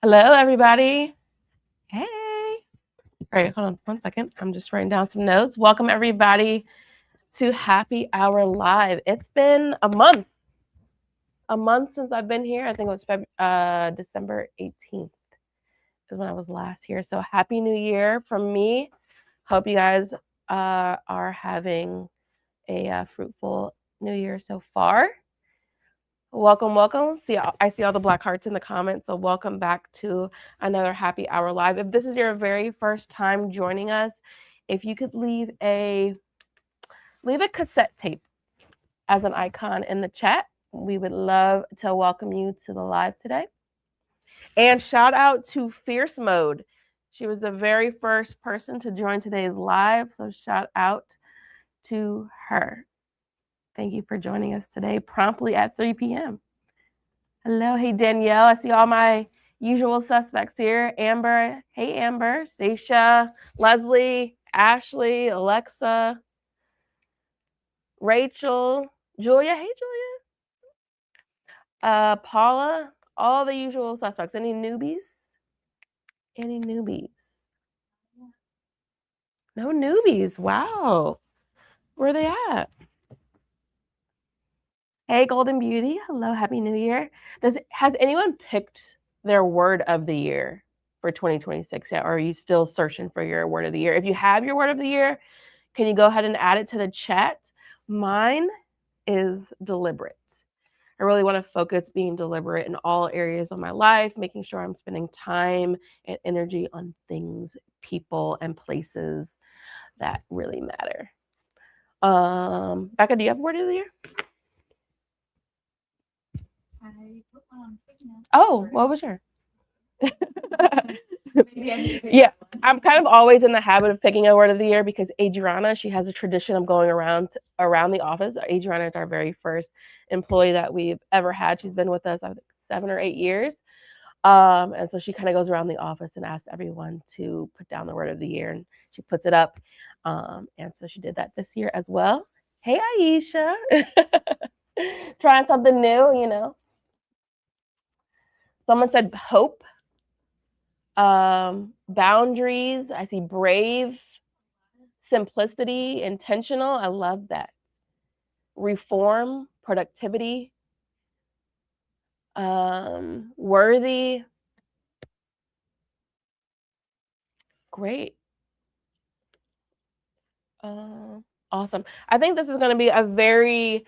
Hello, everybody. Hey. All right, hold on 1 second. I'm just writing down some notes. Welcome, everybody, to Happy Hour Live. It's been a month since I've been here. I think it was December 18th is when I was last here. So Happy New Year from me. Hope you guys are having a fruitful New Year so far. Welcome, welcome. I see all the black hearts in the comments. So welcome back to another Happy Hour Live. If this is your very first time joining us, if you could leave a cassette tape as an icon in the chat, we would love to welcome you to the live today. And shout out to Fierce Mode. She was the very first person to join today's live. So shout out to her. Thank you for joining us today promptly at 3 p.m. Hello. Hey, Danielle. I see all my usual suspects here. Amber. Hey, Amber. Stacia. Leslie. Ashley. Alexa. Rachel. Julia. Hey, Julia. Paula. All the usual suspects. Any newbies? Any newbies? No newbies. Wow. Where are they at? Hey, Golden Beauty. Hello. Happy New Year. Has anyone picked their word of the year for 2026 yet? Or are you still searching for your word of the year? If you have your word of the year, can you go ahead and add it to the chat? Mine is deliberate. I really want to focus being deliberate in all areas of my life, making sure I'm spending time and energy on things, people, and places that really matter. Becca, do you have a word of the year? Oh, what was your? Yeah, I'm kind of always in the habit of picking a word of the year because Adriana, she has a tradition of going around the office. Adriana is our very first employee that we've ever had. She's been with us, I think, 7 or 8 years. And so she kind of goes around the office and asks everyone to put down the word of the year, and she puts it up. And so she did that this year as well. Hey, Aisha. Trying something new. Someone said hope. Boundaries. I see brave, simplicity, intentional. I love that. Reform, productivity, worthy. Great. Awesome. I think this is going to be a very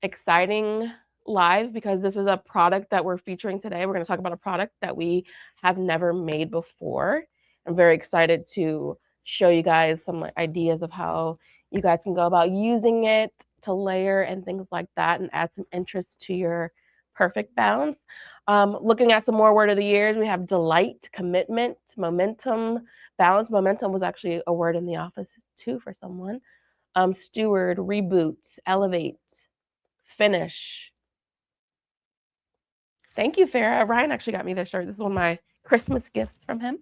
exciting live because this is a product that we're featuring today. We're going to talk about a product that we have never made before. I'm very excited to show you guys some ideas of how you guys can go about using it to layer and things like that and add some interest to your perfect bounds. Looking at some more word of the years, we have delight, commitment, momentum, balance. Momentum was actually a word in the office too for someone. Steward, reboot, elevate, finish. Thank you, Farah. Ryan actually got me this shirt. This is one of my Christmas gifts from him.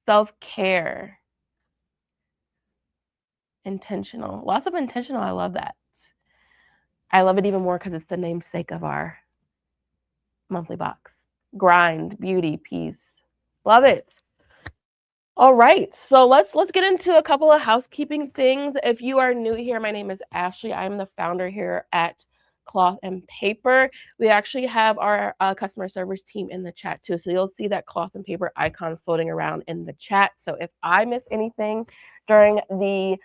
Self-care. Intentional. Lots of intentional. I love that. I love it even more because it's the namesake of our monthly box. Grind, beauty, peace. Love it. All right, so let's get into a couple of housekeeping things. If you are new here, my name is Ashley. I'm the founder here at Cloth and Paper. We actually have our customer service team in the chat too, so you'll see that Cloth and Paper icon floating around in the chat. So if I miss anything during the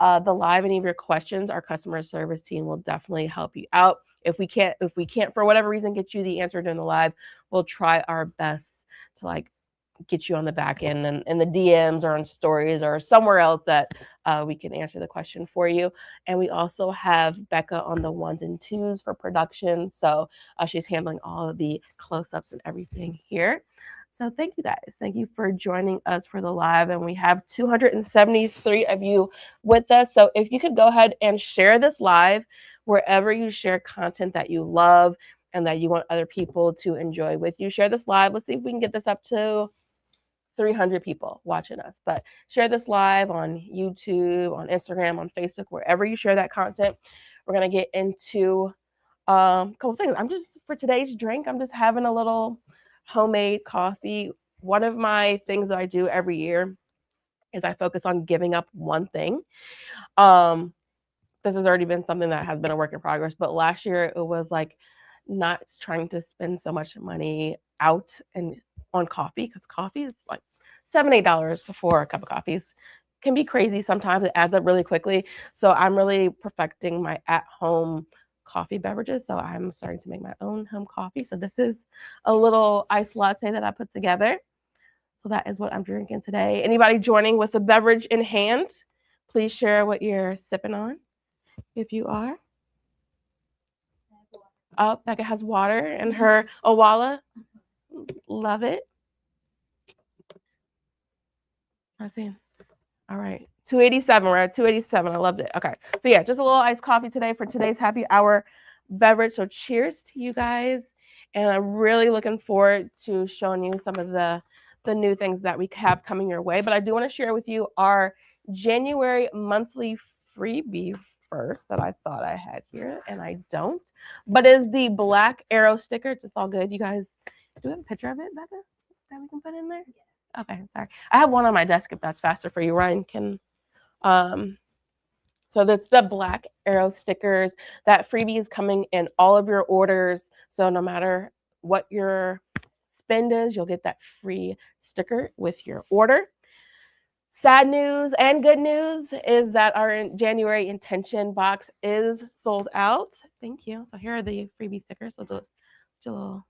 live, any of your questions, our customer service team will definitely help you out. If we can't for whatever reason get you the answer during the live, we'll try our best to get you on the back end and in the DMs or on stories or somewhere else that we can answer the question for you. And we also have Becca on the 1s and 2s for production. So she's handling all of the close-ups and everything here. So thank you guys. Thank you for joining us for the live. And we have 273 of you with us. So if you could go ahead and share this live wherever you share content that you love and that you want other people to enjoy with you. Share this live. Let's see if we can get this up to 300 people watching us, but share this live on YouTube, on Instagram, on Facebook, wherever you share that content. We're going to get into Couple things. For today's drink, I'm just having a little homemade coffee. One of my things that I do every year is I focus on giving up one thing. This has already been something that has been a work in progress, but last year it was like not trying to spend so much money out and on coffee, because coffee is like $7-8 for a cup of coffees. Can be crazy sometimes. It adds up really quickly. So I'm really perfecting my at-home coffee beverages. So I'm starting to make my own home coffee. So this is a little iced latte that I put together. So that is what I'm drinking today. Anybody joining with a beverage in hand, please share what you're sipping on. If you are. Oh, Becca has water in her Owala. Love it. Let's see. All right. 287. We're at 287. I loved it. Okay. So yeah, just a little iced coffee today for today's happy hour beverage. So cheers to you guys. And I'm really looking forward to showing you some of the new things that we have coming your way. But I do want to share with you our January monthly freebie first that I thought I had here, and I don't. But is the black arrow sticker. It's all good. You guys, do we have a picture of it, Becca, that we can put in there? Yeah. Okay, sorry. I have one on my desk if that's faster for you. Ryan can. So that's the black arrow stickers. That freebie is coming in all of your orders. So no matter what your spend is, you'll get that free sticker with your order. Sad news and good news is that our January intention box is sold out. Thank you. So here are the freebie stickers. So do a little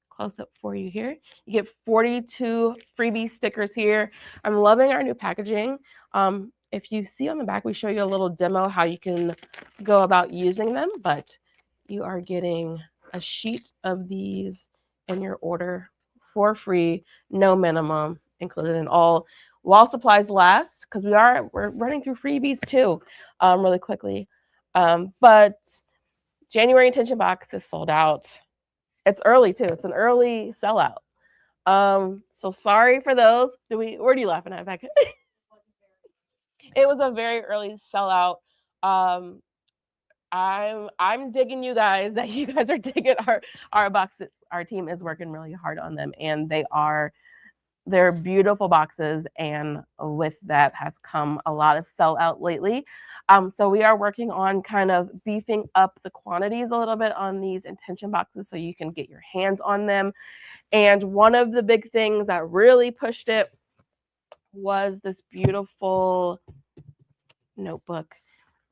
close up for you here. You get 42 freebie stickers here. I'm loving our new packaging. If you see on the back, we show you a little demo how you can go about using them, but you are getting a sheet of these in your order for free, no minimum, included in all while supplies last, because we're running through freebies too, really quickly. But January intention box is sold out. It's early too. It's an early sellout. So sorry for those. What are you laughing at, Becca? It was a very early sellout. I'm digging you guys that you guys are digging our boxes. Our team is working really hard on them, and they're beautiful boxes, and with that has come a lot of sellout lately. So we are working on kind of beefing up the quantities a little bit on these intention boxes so you can get your hands on them. And one of the big things that really pushed it was this beautiful notebook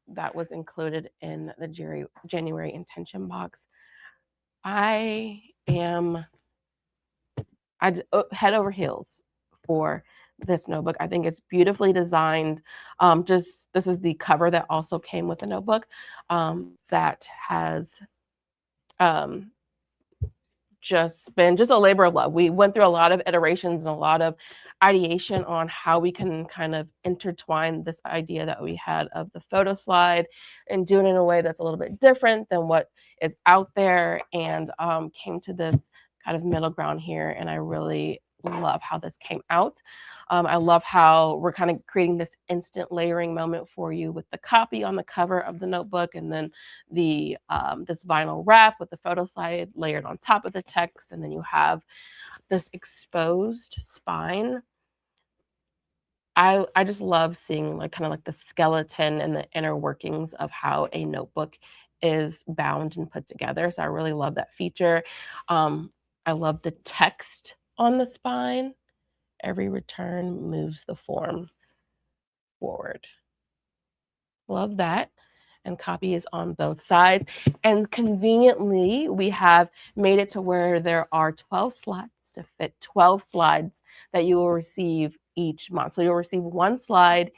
that was included in the January intention box. I am head over heels for this notebook. I think it's beautifully designed. This is the cover that also came with the notebook, that has just been just a labor of love. We went through a lot of iterations and a lot of ideation on how we can kind of intertwine this idea that we had of the photo slide and do it in a way that's a little bit different than what is out there, and came to this kind of middle ground here. And I really love how this came out. I love how we're kind of creating this instant layering moment for you with the copy on the cover of the notebook, and then the this vinyl wrap with the photo slide layered on top of the text, and then you have this exposed spine. I just love seeing like kind of like the skeleton and the inner workings of how a notebook is bound and put together. So I really love that feature. I love the text on the spine. Every return moves the form forward. Love that. And copy is on both sides. And conveniently, we have made it to where there are 12 slots to fit 12 slides that you will receive each month. So you'll receive one slide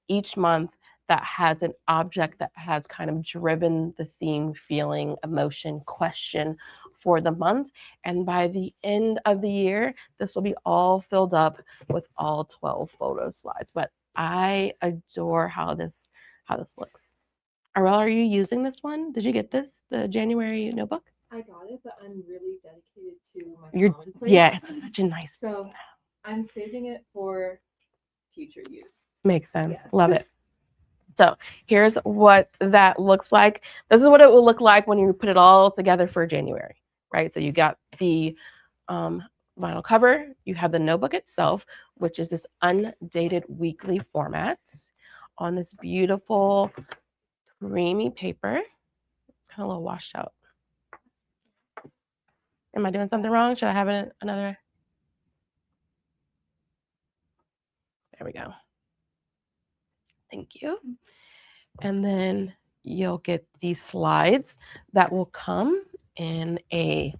each month that has an object that has kind of driven the theme, feeling, emotion, question for the month. And by the end of the year, this will be all filled up with all 12 photo slides. But I adore how this looks. Arel, are you using this one? Did you get this, the January notebook? I got it, but I'm really dedicated to my commonplace. Yeah, it's such a nice. So I'm saving it for future use. Makes sense. Yes. Love it. So here's what that looks like. This is what it will look like when you put it all together for January, right? So you got the vinyl cover, you have the notebook itself, which is this undated weekly format on this beautiful creamy paper, kind of a little washed out. Am I doing something wrong? Should I have another? There we go. Thank you. And then you'll get these slides that will come in a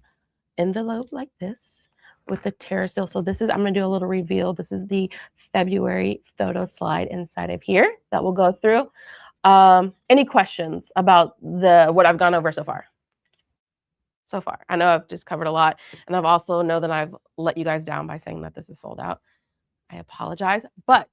envelope like this with the tear seal. So this is, I'm going to do a little reveal. This is the February photo slide inside of here that we'll go through. Any questions about what I've gone over so far? I know I've just covered a lot, and I've also know that I've let you guys down by saying that this is sold out. I apologize, but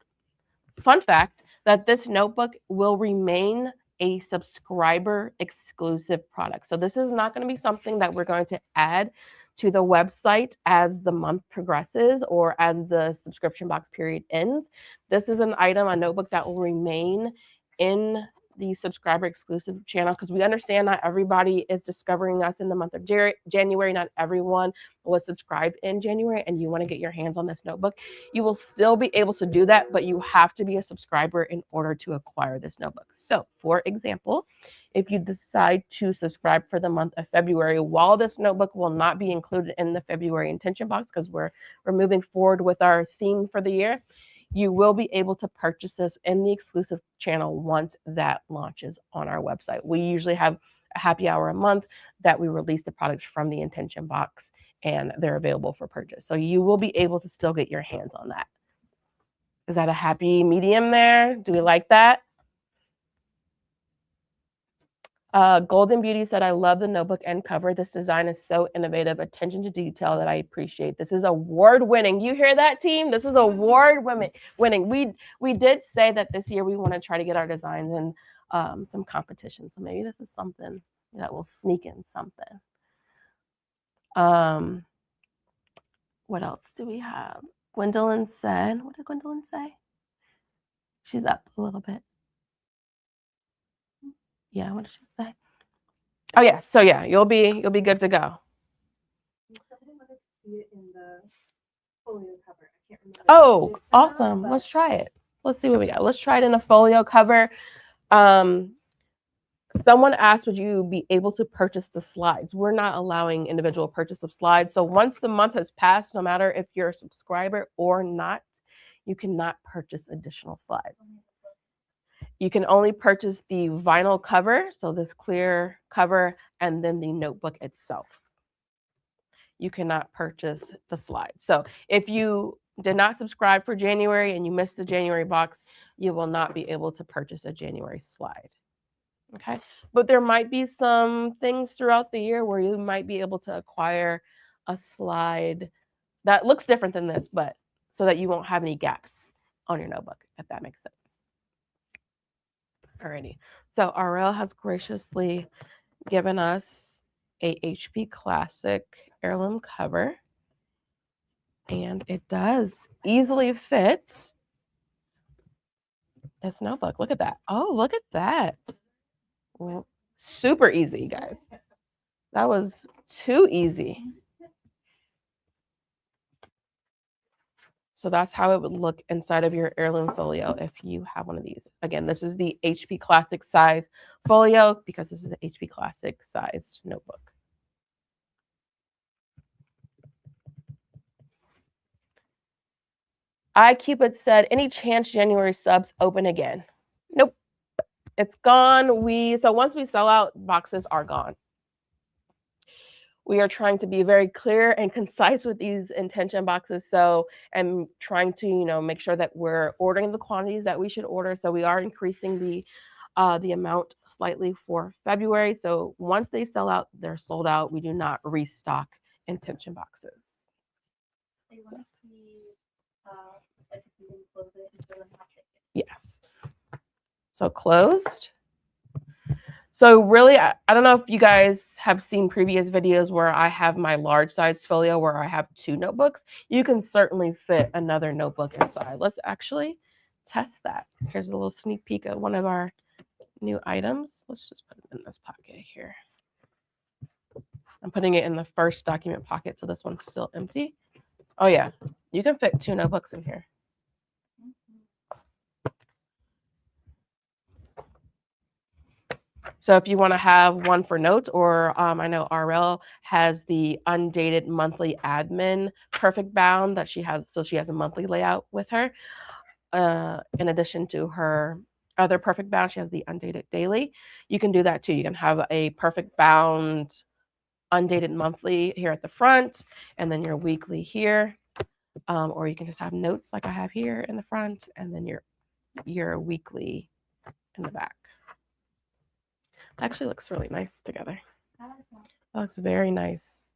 fun fact that this notebook will remain a subscriber exclusive product. So this is not going to be something that we're going to add to the website as the month progresses or as the subscription box period ends. This is an item, a notebook that will remain in the subscriber exclusive channel, because we understand not everybody is discovering us in the month of January. Not everyone was subscribed in January, and you want to get your hands on this notebook. You will still be able to do that, but you have to be a subscriber in order to acquire this notebook. So for example, if you decide to subscribe for the month of February, while this notebook will not be included in the February intention box because we're moving forward with our theme for the year, you will be able to purchase this in the exclusive channel once that launches on our website. We usually have a happy hour a month that we release the products from the intention box, and they're available for purchase. So you will be able to still get your hands on that. Is that a happy medium there? Do we like that? Golden Beauty said, I love the notebook and cover. This design is so innovative. Attention to detail that I appreciate. This is award winning. You hear that, team? This is award winning. We did say that this year we want to try to get our designs in some competition. So maybe this is something that will sneak in something. What else do we have? Gwendolyn said, what did Gwendolyn say? She's up a little bit. Yeah, what did she say? Oh yeah, so yeah, you'll be good to go. Somebody wanted to see it in the folio cover. I can't remember. Oh, awesome. Let's try it. Let's see what we got. Let's try it in a folio cover. Someone asked, would you be able to purchase the slides? We're not allowing individual purchase of slides. So once the month has passed, no matter if you're a subscriber or not, you cannot purchase additional slides. You can only purchase the vinyl cover, so this clear cover, and then the notebook itself. You cannot purchase the slides. So if you did not subscribe for January and you missed the January box, you will not be able to purchase a January slide. Okay, but there might be some things throughout the year where you might be able to acquire a slide that looks different than this, but so that you won't have any gaps on your notebook, if that makes sense. Alrighty, so RL has graciously given us a HP Classic heirloom cover, and it does easily fit this notebook. Look at that. Oh, look at that. Well, super easy, guys. That was too easy. So that's how it would look inside of your heirloom folio if you have one of these. Again, this is the HP Classic size folio because this is the HP Classic size notebook. iCupid said, any chance January subs open again? Nope. It's gone. So once we sell out, boxes are gone. We are trying to be very clear and concise with these intention boxes. So, and trying to, make sure that we're ordering the quantities that we should order. So we are increasing the amount slightly for February. So once they sell out, they're sold out. We do not restock intention boxes. They want to see like if you can close it and fill in half it. Yes. So closed. So really, I don't know if you guys have seen previous videos where I have my large size folio where I have 2 notebooks. You can certainly fit another notebook inside. Let's actually test that. Here's a little sneak peek of one of our new items. Let's just put it in this pocket here. I'm putting it in the first document pocket, so this one's still empty. Oh yeah, you can fit 2 notebooks in here. So if you want to have one for notes, or I know RL has the undated monthly admin perfect bound that she has, so she has a monthly layout with her. In addition to her other perfect bound, she has the undated daily. You can do that too. You can have a perfect bound undated monthly here at the front, and then your weekly here. Or you can just have notes like I have here in the front, and then your weekly in the back. Actually looks really nice together. That looks very nice.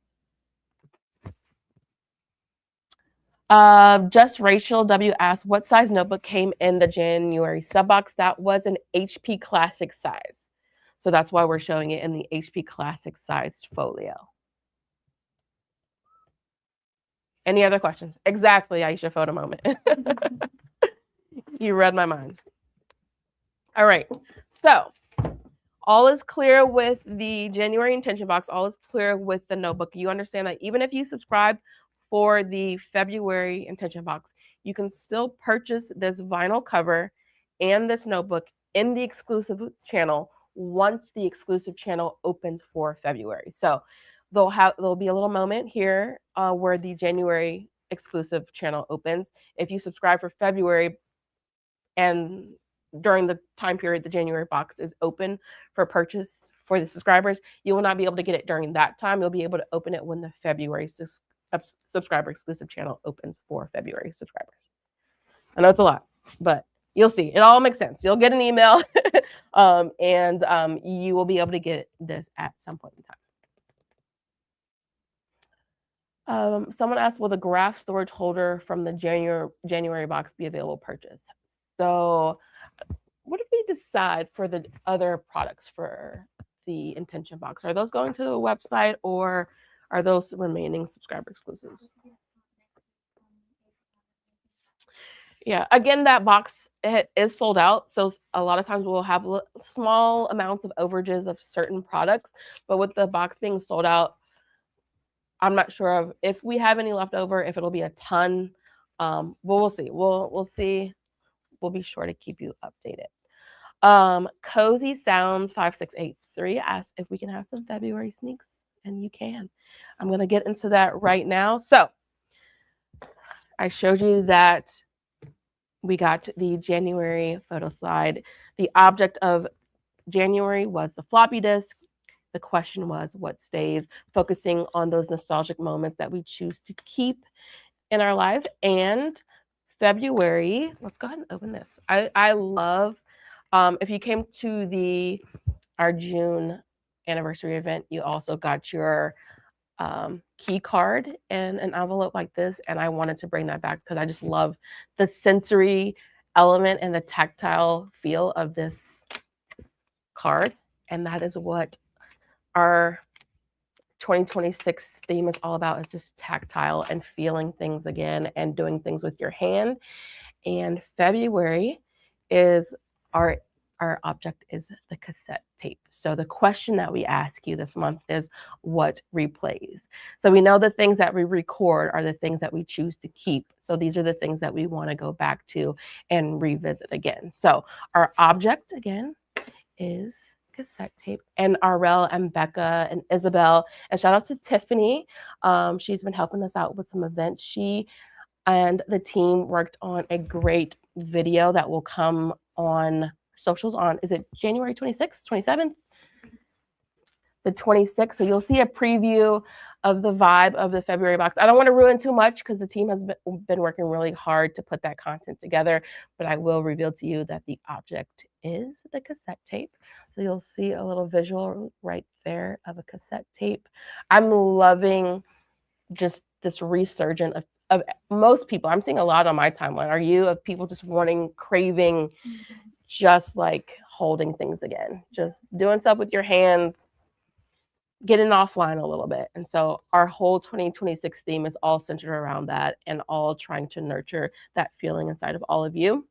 Just Rachel W asked, what size notebook came in the January sub box? That was an HP Classic size. So that's why we're showing it in the HP Classic sized folio. Any other questions? Exactly, Aisha, photo moment. You read my mind. All right, so all is clear with the January intention box. All is clear with the notebook. You understand that even if you subscribe for the February intention box, you can still purchase this vinyl cover and this notebook in the exclusive channel once the exclusive channel opens for February. So there'll be a little moment here where the January exclusive channel opens. If you subscribe for February and during the time period the January box is open for purchase for the subscribers, you will not be able to get it during that time. You'll be able to open it when the February subscriber exclusive channel opens for February subscribers. I know it's a lot, but you'll see. It all makes sense. You'll get an email and you will be able to get this at some point in time. Someone asked, will the graph storage holder from the January box be available purchase? So what did we decide for the other products for the intention box? Are those going to the website or are those remaining subscriber exclusives? Yeah, again, that box is sold out. So a lot of times we'll have small amounts of overages of certain products, but with the box being sold out, I'm not sure of if we have any left over, if it'll be a ton. But we'll see. We'll see. We'll be sure to keep you updated. Cozy Sounds 5683 asked if we can have some February sneaks, and you can. I'm going to get into that right now. So I showed you that we got the January photo slide. The object of January was the floppy disk. The question was what stays, focusing on those nostalgic moments that we choose to keep in our life. And February, let's go ahead and open this. I love, if you came to our June anniversary event, you also got your key card in an envelope like this, and I wanted to bring that back because I just love the sensory element and the tactile feel of this card, and that is what our 2026 theme is all about, is just tactile and feeling things again and doing things with your hand. And February is our object is the cassette tape. So the question that we ask you this month is what replays? So we know the things that we record are the things that we choose to keep. So these are the things that we want to go back to and revisit again. So our object again is cassette tape, and Arel and Becca and Isabel, and shout out to Tiffany. She's been helping us out with some events. She and the team worked on a great video that will come on socials on, is it January 26th, 27th? The 26th. So you'll see a preview of the vibe of the February box. I don't want to ruin too much because the team has been working really hard to put that content together, but I will reveal to you that the object is the cassette tape. So you'll see a little visual right there of a cassette tape. I'm loving just this resurgence of most people. I'm seeing a lot on my timeline. Are you, of people just wanting, craving, just like holding things again, just doing stuff with your hands, getting offline a little bit. And so our whole 2026 theme is all centered around that and all trying to nurture that feeling inside of all of you.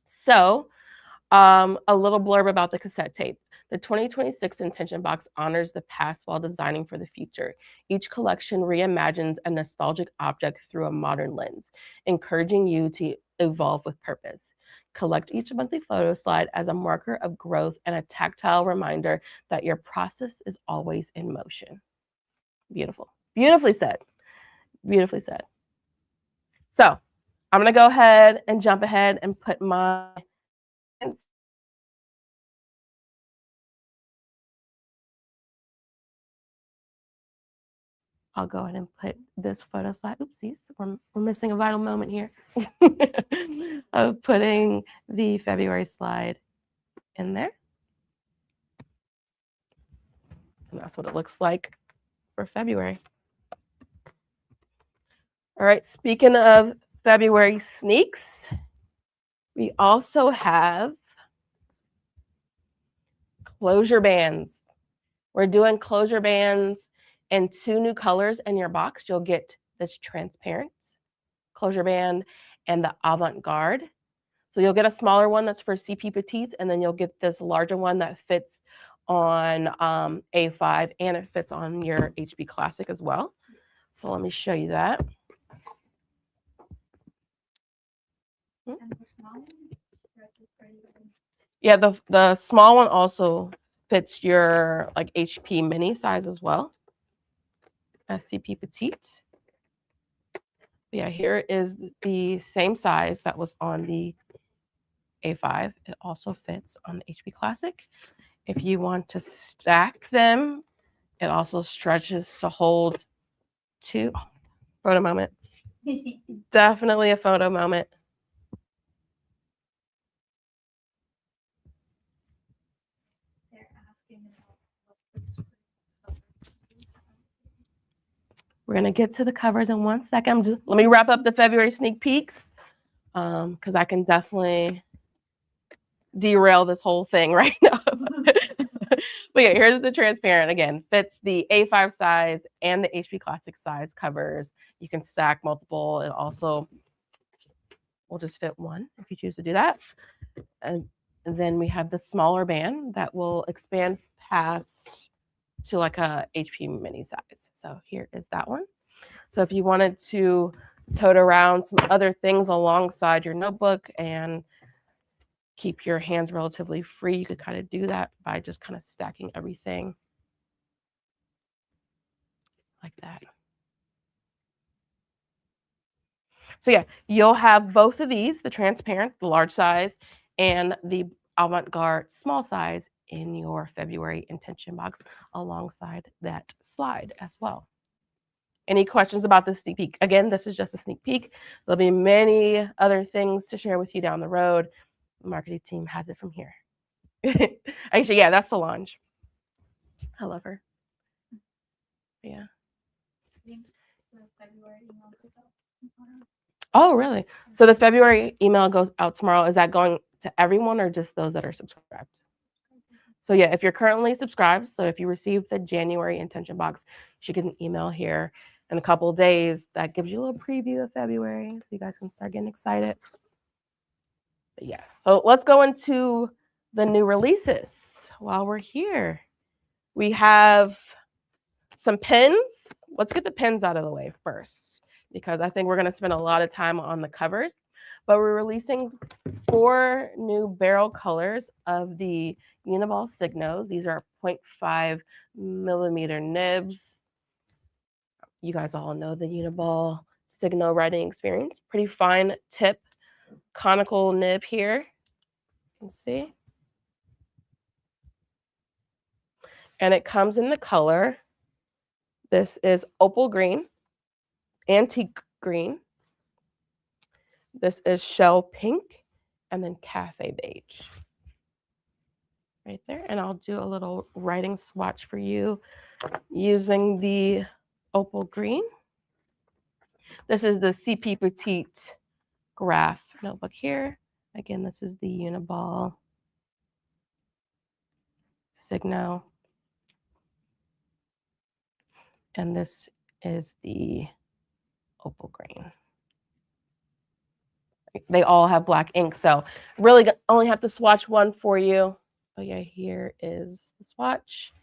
So A little blurb about the cassette tape. The 2026 Intention Box honors the past while designing for the future. Each collection reimagines a nostalgic object through a modern lens, encouraging you to evolve with purpose. Collect each monthly photo slide as a marker of growth and a tactile reminder that your process is always in motion. Beautiful. Beautifully said. Beautifully said. So I'm going to go ahead and jump ahead and put my I'll go ahead and put this photo slide. Oopsies, we're missing a vital moment here of putting the February slide in there. And that's what it looks like for February. All right, speaking of February sneaks, we also have closure bands. We're doing closure bands in 2 new colors in your box. You'll get this transparent closure band and the avant-garde. So you'll get a smaller one that's for CP Petites, and then you'll get this larger one that fits on A5, and it fits on your HB Classic as well. So let me show you that. And the small one stretches pretty good. Yeah, the small one also fits your like HP mini size as well as CP Petite. Yeah, here is the same size that was on the A5. It also fits on the HP Classic. If you want to stack them, it also stretches to hold 2. Photo moment. Definitely a photo moment. They're asking about what the screen color is. We're going to get to the covers in 1 second. Let me wrap up the February sneak peeks because I can definitely derail this whole thing right now. But yeah, here's the transparent. Again, fits the A5 size and the HP Classic size covers. You can stack multiple. It also will just fit one if you choose to do that. And then we have the smaller band that will expand past to like a HP mini size. So here is that one. So if you wanted to tote around some other things alongside your notebook and keep your hands relatively free, you could kind of do that by just kind of stacking everything like that. So yeah, you'll have both of these, the transparent, the large size, and the avant-garde small size in your February intention box alongside that slide as well. Any questions about this sneak peek? Again, this is just a sneak peek. There'll be many other things to share with you down the road. The marketing team has it from here. Actually, yeah, that's Solange. I love her. Yeah. I think the February email goes out tomorrow. Oh, really? So the February email goes out tomorrow. Is that going to everyone or just those that are subscribed? So yeah, if you're currently subscribed, so if you received the January intention box, you should get an email here in a couple of days that gives you a little preview of February so you guys can start getting excited. But yes, so let's go into the new releases while we're here. We have some pins. Let's get the pins out of the way first because I think we're going to spend a lot of time on the covers. But we're releasing 4 new barrel colors of the Uniball Signos. These are 0.5 millimeter nibs. You guys all know the Uniball Signo writing experience. Pretty fine tip, conical nib here. You can see. And it comes in the color. This is opal green, antique green. This is shell pink, and then cafe beige. Right there. And I'll do a little writing swatch for you using the opal green. This is the CP Petite graph notebook here. Again, this is the Uniball Signo. And this is the opal green. They all have black ink. So really only have to swatch one for you. Oh yeah, here is the swatch.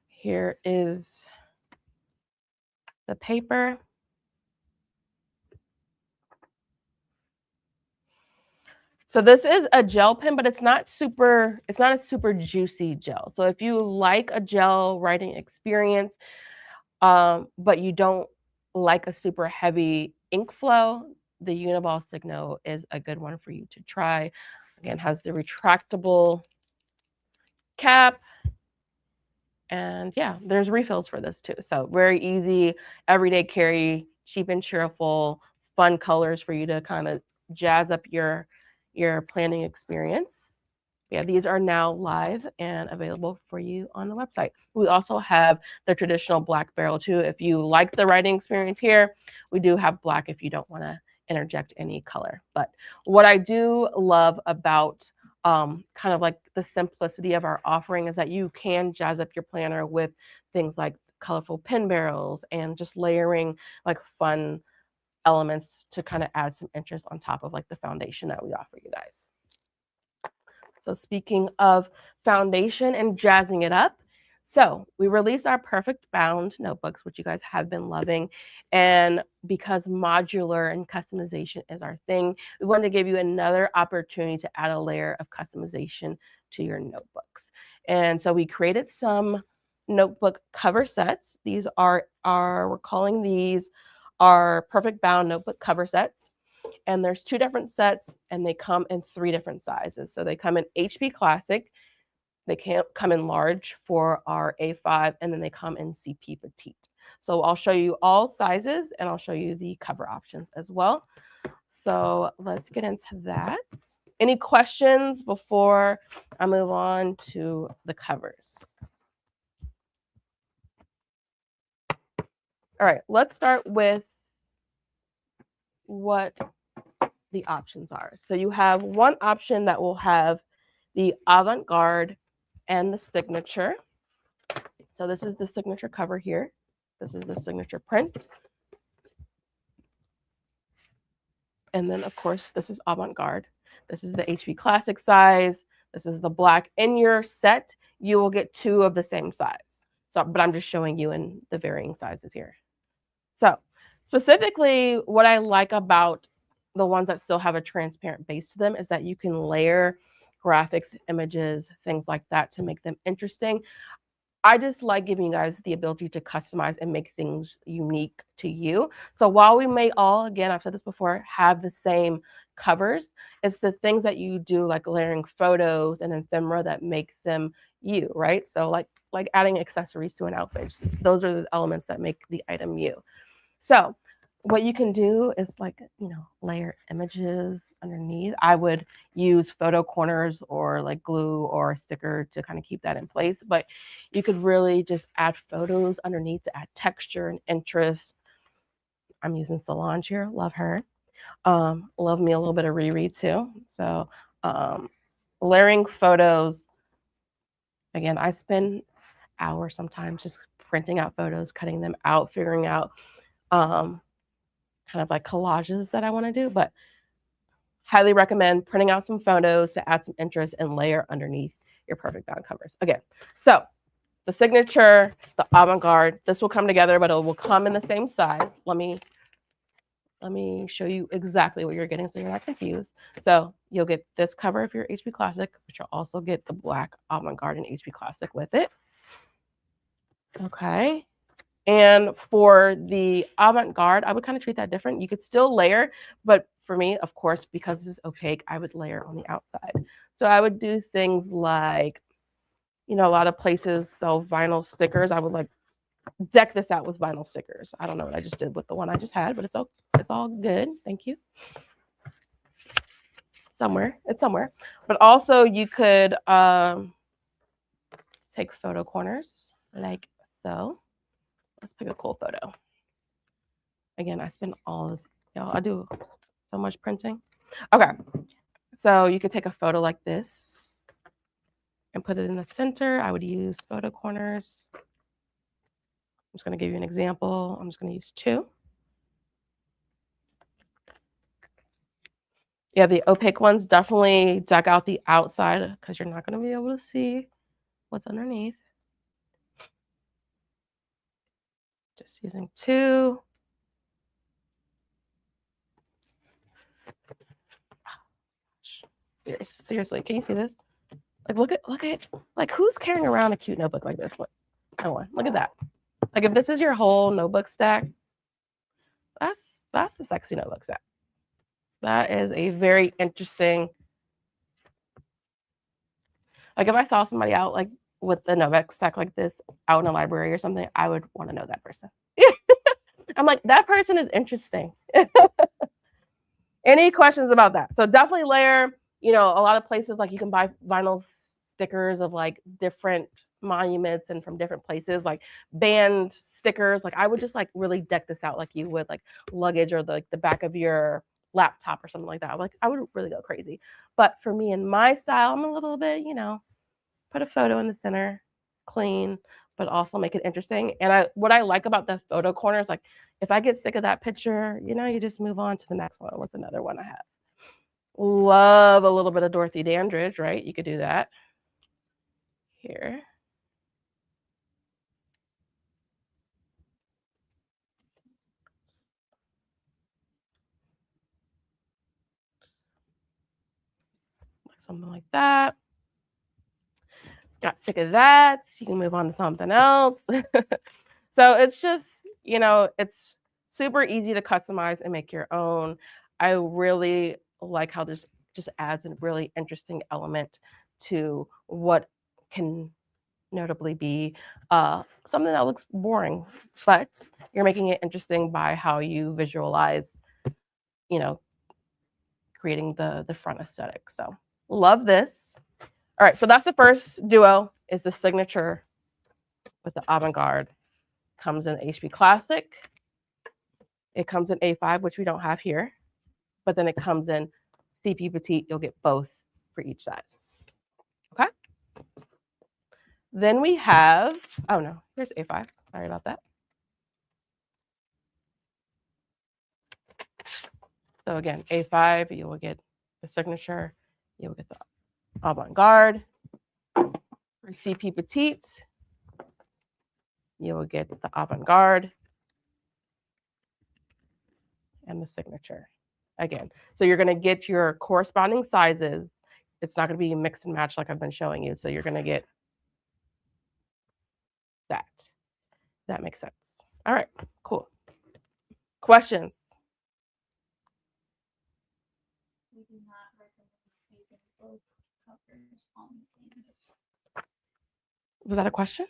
Here is the paper. So this is a gel pen, but it's not a super juicy gel. So if you like a gel writing experience, but you don't like a super heavy ink flow, the Uniball Signo is a good one for you to try. Again, has the retractable cap. And yeah, there's refills for this too. So very easy, everyday carry, cheap and cheerful, fun colors for you to kind of jazz up your planning experience. Yeah, these are now live and available for you on the website. We also have the traditional black barrel too. If you like the writing experience here, we do have black if you don't want to interject any color. But what I do love about kind of like the simplicity of our offering is that you can jazz up your planner with things like colorful pen barrels and just layering like fun elements to kind of add some interest on top of like the foundation that we offer you guys. So speaking of foundation and jazzing it up, so we released our perfect bound notebooks, which you guys have been loving. And because modular and customization is our thing, we wanted to give you another opportunity to add a layer of customization to your notebooks. And so we created some notebook cover sets. These are we're calling these our perfect bound notebook cover sets. And there's 2 different sets, and they come in 3 different sizes. So they come in HP Classic, they can come in large for our A5, and then they come in CP Petite. So I'll show you all sizes, and I'll show you the cover options as well. So let's get into that. Any questions before I move on to the covers? All right, let's start with what the options are. So you have one option that will have the avant-garde and the signature. So this is the signature cover here. This is the signature print. And then, of course, this is avant-garde. This is the HP Classic size. This is the black. In your set, you will get 2 of the same size. So, but I'm just showing you in the varying sizes here. So specifically, what I like about the ones that still have a transparent base to them is that you can layer graphics, images, things like that to make them interesting. I just like giving you guys the ability to customize and make things unique to you. So while we may all, again, I've said this before, have the same covers, it's the things that you do like layering photos and ephemera that make them you, right? So like adding accessories to an outfit. Those are the elements that make the item you. So what you can do is like, layer images underneath. I would use photo corners or like glue or a sticker to kind of keep that in place. But you could really just add photos underneath to add texture and interest. I'm using Solange here. Love her. Love me a little bit of Riri too. So layering photos. Again, I spend hours sometimes just printing out photos, cutting them out, figuring out kind of like collages that I want to do, but highly recommend printing out some photos to add some interest and layer underneath your perfect bound covers. Okay, so the signature, the avant-garde, this will come together, but it will come in the same size. Let me show you exactly what you're getting so you're not confused. So you'll get this cover if you're HP Classic, but you'll also get the black avant-garde and HP Classic with it. Okay. And for the avant-garde, I would kind of treat that different. You could still layer, but for me, of course, because this is opaque, I would layer on the outside. So I would do things like, a lot of places sell vinyl stickers. I would like deck this out with vinyl stickers. I don't know what I just did with the one I just had, but it's all good. Thank you. It's somewhere. But also you could take photo corners like so. Let's pick a cool photo. Again, I spend all this, I do so much printing. Okay, so you could take a photo like this and put it in the center. I would use photo corners. I'm just going to give you an example. I'm just going to use 2. Yeah, the opaque ones, definitely deck out the outside because you're not going to be able to see what's underneath. Just using 2. Seriously, can you see this? Like, look at, like, who's carrying around a cute notebook like this? Look, look at that. Like, if this is your whole notebook stack, that's a sexy notebook stack. That is a very interesting. Like, if I saw somebody out like with a notebook stack like this out in a library or something, I would want to know that person. I'm like, that person is interesting. Any questions about that? So definitely layer. You know, a lot of places like you can buy vinyl stickers of like different monuments and from different places, like band stickers. Like I would just like really deck this out like you would like luggage or the back of your laptop or something like that. Like I would really go crazy. But for me and my style, I'm a little bit, you know, put a photo in the center, clean, but also make it interesting. And what I like about the photo corner is like if I get sick of that picture, you know, you just move on to the next one. What's another one I have? Love a little bit of Dorothy Dandridge, right? You could do that here. Something like that. Got sick of that. You can move on to something else. So it's just, you know, it's super easy to customize and make your own. I really like how this just adds a really interesting element to what can notably be something that looks boring, but you're making it interesting by how you visualize, you know, creating the front aesthetic. So love this. All right, so that's the first duo is the signature with the avant-garde. Comes in HP Classic. It comes in A5, which we don't have here, but then it comes in CP Petite. You'll get both for each size. Okay. Then we have, oh no, here's A5. Sorry about that. So again, A5, you will get the signature. You will get the avant-garde. For CP Petite, you will get the avant-garde and the signature again. So you're going to get your corresponding sizes. It's not going to be mix and match like I've been showing you. So you're going to get that. That makes sense. All right, cool. Questions? We do not recommend using both covers on the same. Was that a question?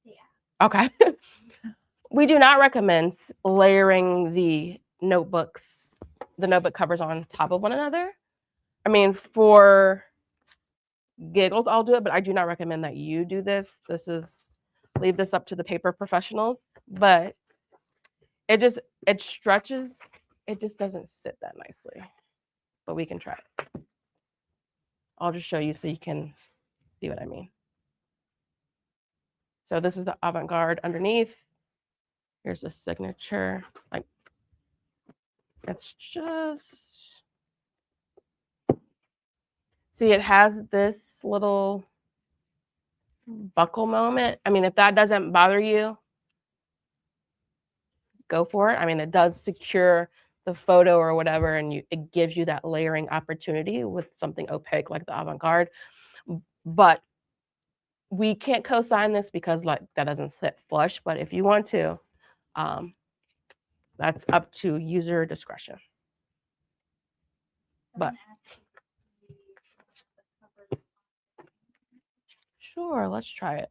Yeah. Okay. We do not recommend layering the notebook covers on top of one another. I mean, for giggles, I'll do it, but I do not recommend that you do this. Leave this up to the paper professionals. But it stretches. It just doesn't sit that nicely. But we can try it. I'll just show you so you can see what I mean. So this is the avant-garde underneath. Here's the signature. Like it's just, see, it has this little buckle moment. I mean, if that doesn't bother you, go for it. I mean, it does secure the photo or whatever, and it gives you that layering opportunity with something opaque like the avant-garde. But we can't co-sign this because like that doesn't sit flush. But if you want to, that's up to user discretion. But sure, let's try it.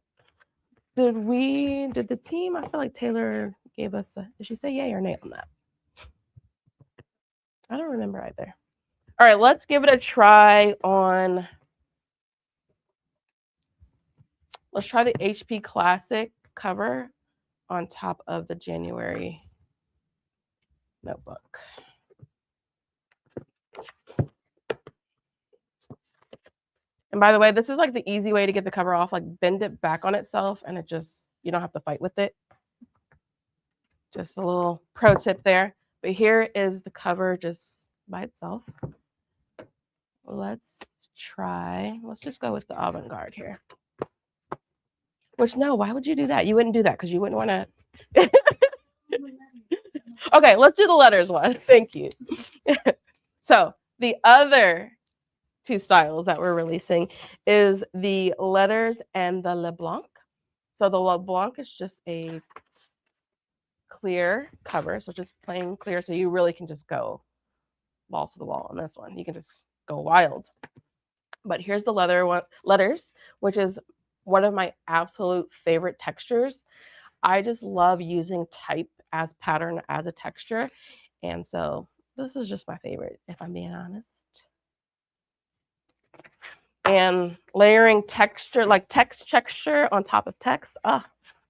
Did the team? I feel like Taylor gave us did she say yay or nay on that? I don't remember either. All right, let's give it a try on. Let's try the HP Classic cover on top of the January notebook. And by the way, this is like the easy way to get the cover off, like bend it back on itself and you don't have to fight with it. Just a little pro tip there. But here is the cover just by itself. let's just go with the avant-garde here. Which, no, why would you do that? You wouldn't do that because you wouldn't want to. Okay, let's do the letters one. Thank you. So the other two styles that we're releasing is the letters and the LeBlanc. So the LeBlanc is just a clear cover, so just plain clear, so you really can just go balls to the wall on this one. You can just go wild. But here's the letters, which is one of my absolute favorite textures. I just love using type as pattern as a texture. And so this is just my favorite, if I'm being honest. And layering texture, like text texture on top of text. All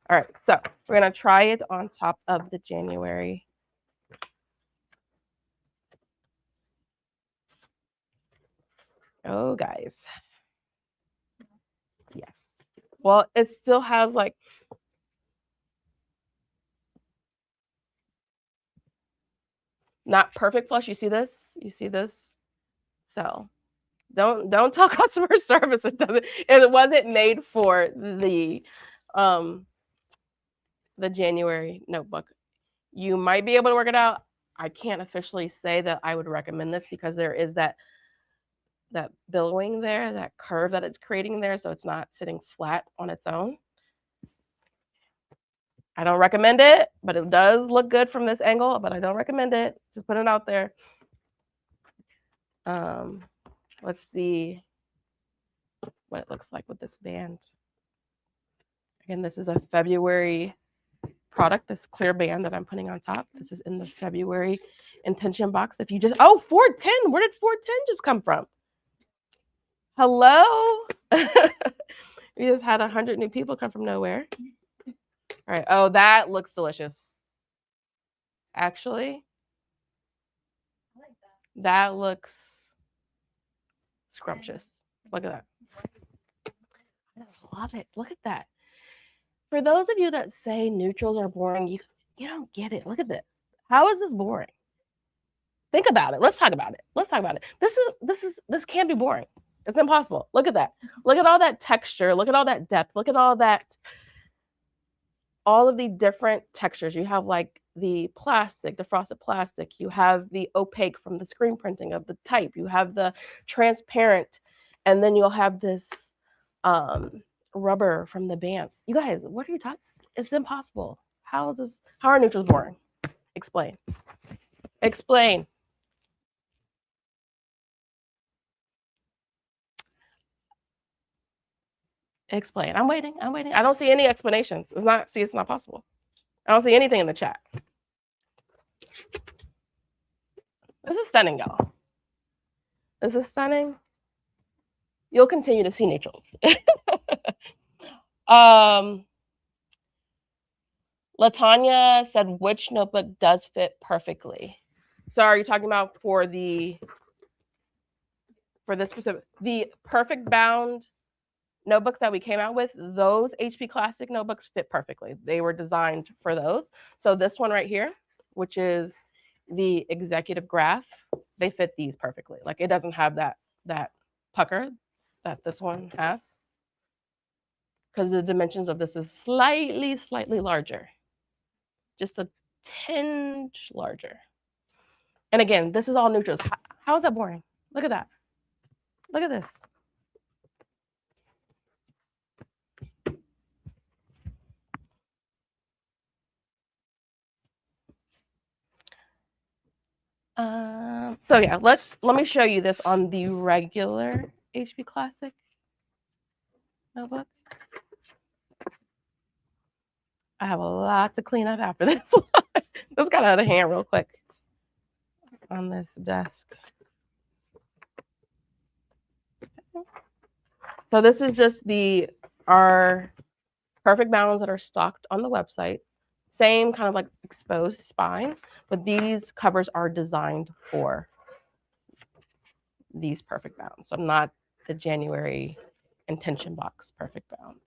right, so we're gonna try it on top of the January. Oh, guys. Yes. Well, it still has like not perfect flush. You see this? You see this? So don't tell customer service it wasn't made for the January notebook. You might be able to work it out. I can't officially say that I would recommend this because there is that billowing there, that curve that it's creating there, so it's not sitting flat on its own. I don't recommend it, but it does look good from this angle, but I don't recommend it. Just put it out there. Let's see what it looks like with this band. Again, this is a February product, this clear band that I'm putting on top. This is in the February intention box. If you just, 410, where did 410 just come from? Hello? We just had 100 new people come from nowhere. All right, oh, that looks delicious. Actually, I like that looks scrumptious. Look at that. I just love it. Look at that. For those of you that say neutrals are boring, you don't get it. Look at this. How is this boring? Think about it. Let's talk about it. This can't be boring. It's impossible. Look at that. Look at all that texture. Look at all that depth. Look at all of the different textures. You have like the plastic, the frosted plastic. You have the opaque from the screen printing of the type. You have the transparent, and then you'll have this rubber from the band. You guys, what are you talking? It's impossible. How are neutrals boring? Explain. Explain. Explain. I'm waiting. I don't see any explanations. It's not possible. I don't see anything in the chat. This is stunning, y'all. This is stunning. You'll continue to see neutrals. LaTanya said, which notebook does fit perfectly? So are you talking about for this specific, the perfect bound notebooks that we came out with? Those HP Classic notebooks fit perfectly. They were designed for those. So this one right here, which is the executive graph, they fit these perfectly. Like it doesn't have that pucker that this one has, because the dimensions of this is slightly larger, just a tinge larger. And again, this is all neutrals. How is that boring? Look at that. Look at this. So yeah, let me show you this on the regular HP Classic notebook. I have a lot to clean up after this. This got out of hand real quick on this desk. So this is just our perfect bounds that are stocked on the website. Same kind of like exposed spine, but these covers are designed for these perfect bounds. So not the January intention box perfect bounds.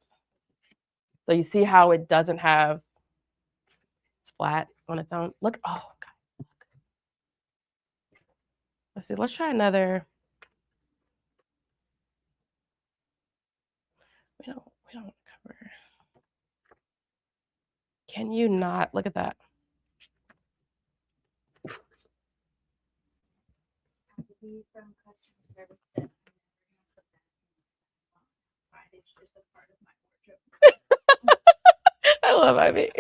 So you see how it doesn't have, it's flat on its own. Look, oh God. Let's see, let's try another. Can you not? Look at that. From customer service said, it's just a part of my wardrobe. I love Ivy.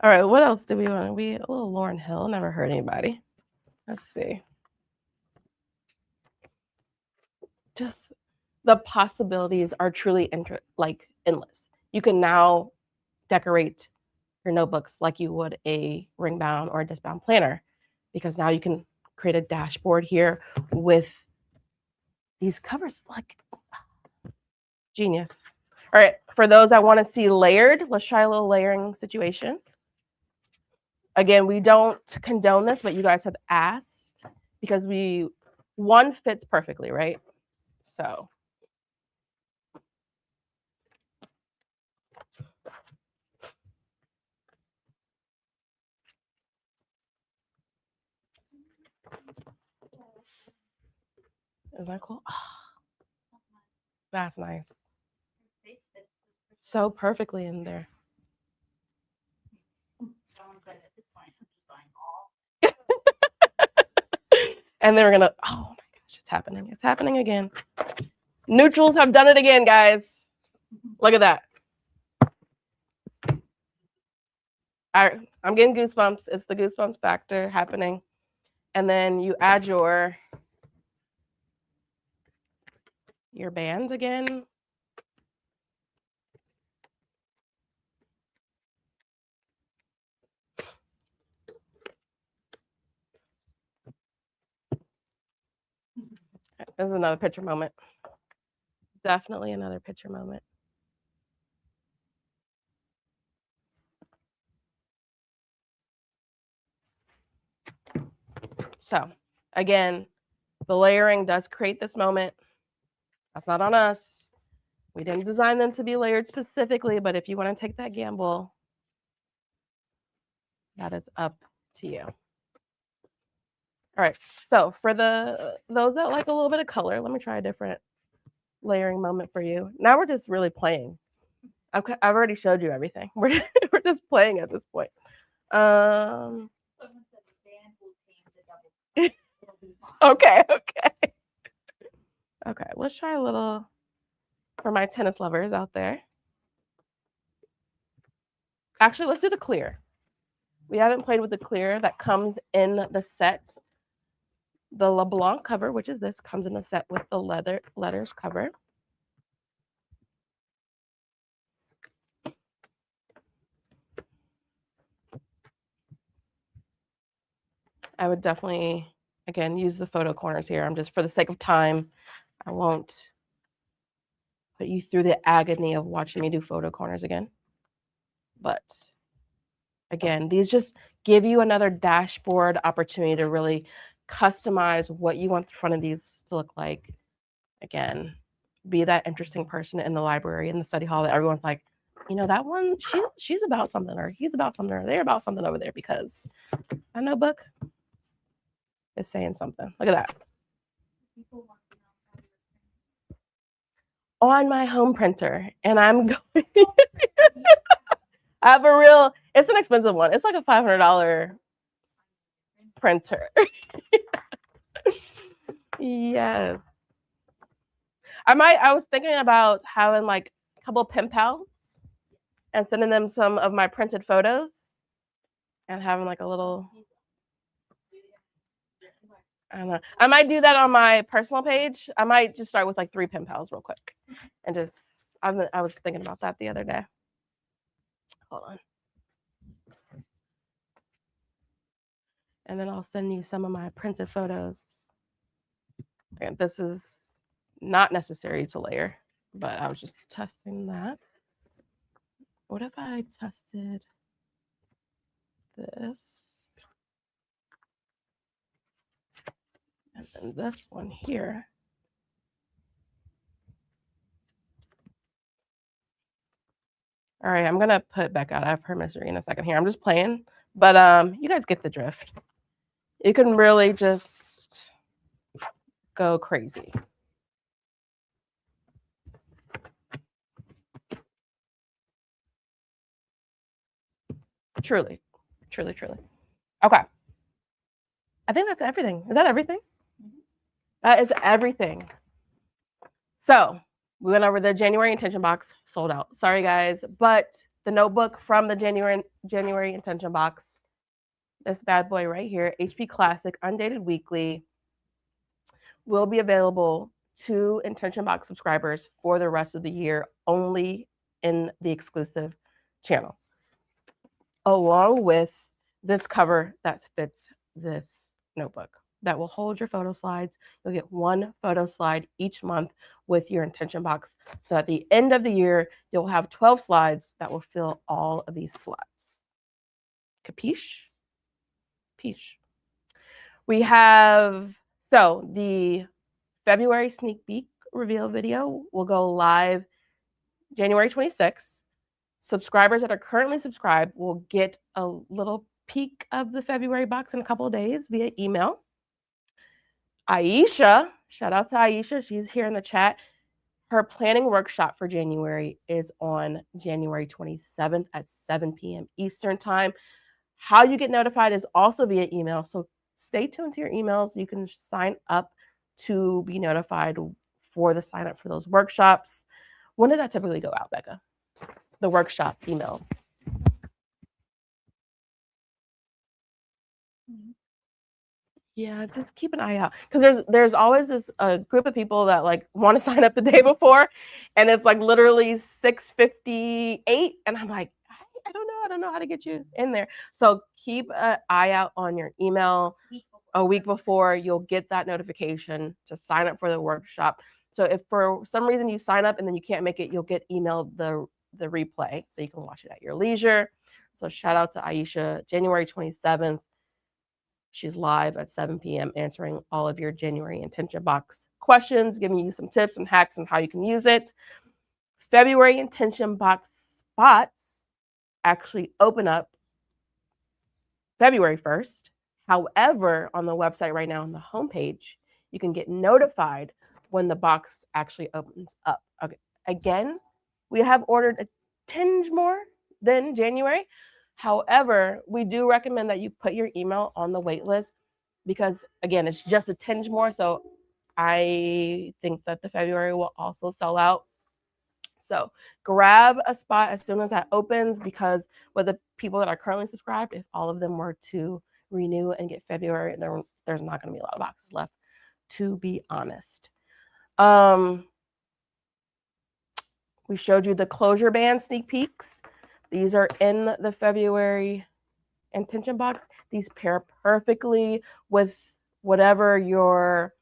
All right, what else do we want? We a little Lauryn Hill. Never heard anybody. Let's see. Just the possibilities are truly endless. You can now decorate your notebooks like you would a ring bound or a disc bound planner, because now you can create a dashboard here with these covers. Like, genius. All right, for those that want to see layered, let's try a little layering situation. Again, we don't condone this, but you guys have asked, because one fits perfectly, right? So is that cool? Oh, that's nice. So perfectly in there. And then we're gonna, oh my gosh, it's happening. It's happening again. Neutrals have done it again, guys. Look at that. I'm getting goosebumps. It's the goosebumps factor happening. And then you add your bands again. This is another picture moment. Definitely another picture moment. So again, the layering does create this moment. That's not on us. We didn't design them to be layered specifically, but if you want to take that gamble, that is up to you. All right, so for those that like a little bit of color, let me try a different layering moment for you. Now we're just really playing. I've already showed you everything. We're just playing at this point. Okay. Okay, let's try a little for my tennis lovers out there. Actually, let's do the clear. We haven't played with the clear that comes in the set. The LeBlanc cover, which is this, comes in the set with the letters cover. I would definitely, again, use the photo corners here. I'm just, for the sake of time, I won't put you through the agony of watching me do photo corners again. But again, these just give you another dashboard opportunity to really customize what you want the front of these to look like. Again, be that interesting person in the library, in the study hall that everyone's like, you know, that one, she's about something, or he's about something, or they're about something over there, because that notebook is saying something. Look at that. On my home printer, and I'm going. I have a real, it's an expensive one. It's like a $500 printer. Yes. I was thinking about having like a couple of pen pals and sending them some of my printed photos and having like a little, I don't know. I might do that on my personal page. I might just start with like 3 pen pals real quick and just, I was thinking about that the other day. Hold on. And then I'll send you some of my printed photos. And this is not necessary to layer, but I was just testing that. What if I tested this? And then this one here. All right, I'm gonna put back out. I have permission in a second here. I'm just playing, but you guys get the drift. You can really just go crazy. Truly. Okay. I think that's everything. Is that everything? That is everything. So we went over the January intention box, sold out. Sorry guys, but the notebook from the January intention box, this bad boy right here, HP Classic Undated Weekly, will be available to intention box subscribers for the rest of the year, only in the exclusive channel, along with this cover that fits this notebook that will hold your photo slides. You'll get one photo slide each month with your intention box. So at the end of the year, you'll have 12 slides that will fill all of these slots. Capiche? Peach. We have, so the February sneak peek reveal video will go live January 26th. Subscribers that are currently subscribed will get a little peek of the February box in a couple of days via email. Aisha, shout out to Aisha, she's here in the chat. Her planning workshop for January is on January 27th at 7 p.m. Eastern time. How you get notified is also via email, so stay tuned to your emails. You can sign up to be notified for the sign up for those workshops. When did that typically go out, Becca? The workshop emails. Yeah, just keep an eye out, because there's always this group of people that like want to sign up the day before, and it's like literally 6:58, and I'm like, I don't know how to get you in there. So keep an eye out on your email. A week before, you'll get that notification to sign up for the workshop. So if for some reason you sign up and then you can't make it, you'll get emailed the replay so you can watch it at your leisure. So shout out to Aisha, January 27th. She's live at 7 p.m. answering all of your January intention box questions, giving you some tips and hacks on how you can use it. February intention box spots actually open up February 1st. However, on the website right now on the homepage, you can get notified when the box actually opens up. Okay. Again, we have ordered a tinge more than January. However, we do recommend that you put your email on the wait list because, again, it's just a tinge more. So I think that the February will also sell out. So grab a spot as soon as that opens, because with the people that are currently subscribed, if all of them were to renew and get February, there's not going to be a lot of boxes left, to be honest. We showed you the closure band sneak peeks. These are in the February intention box. These pair perfectly with whatever your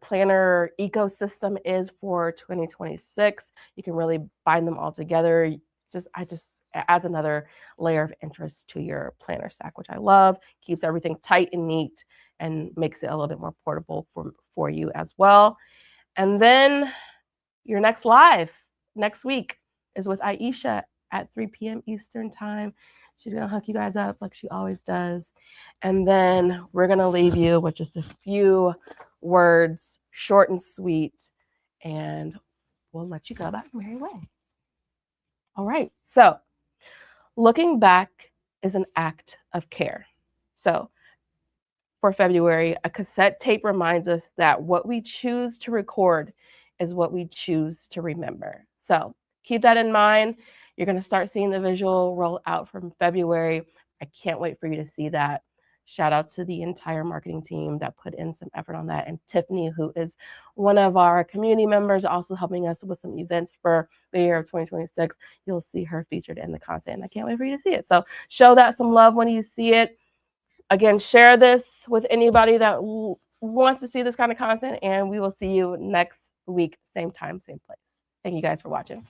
planner ecosystem is for 2026. You can really bind them all together. It adds another layer of interest to your planner stack, which I love. Keeps everything tight and neat and makes it a little bit more portable for you as well. And then your next live next week is with Aisha at 3 p.m. Eastern time. She's going to hook you guys up like she always does. And then we're going to leave you with just a few words, short and sweet, and we'll let you go about your merry way. All right. So looking back is an act of care. So for February, a cassette tape reminds us that what we choose to record is what we choose to remember. So keep that in mind. You're going to start seeing the visual roll out from February. I can't wait for you to see that. Shout out to the entire marketing team that put in some effort on that. And Tiffany, who is one of our community members, also helping us with some events for the year of 2026. You'll see her featured in the content. And I can't wait for you to see it. So show that some love when you see it. Again, share this with anybody that wants to see this kind of content. And we will see you next week, same time, same place. Thank you guys for watching.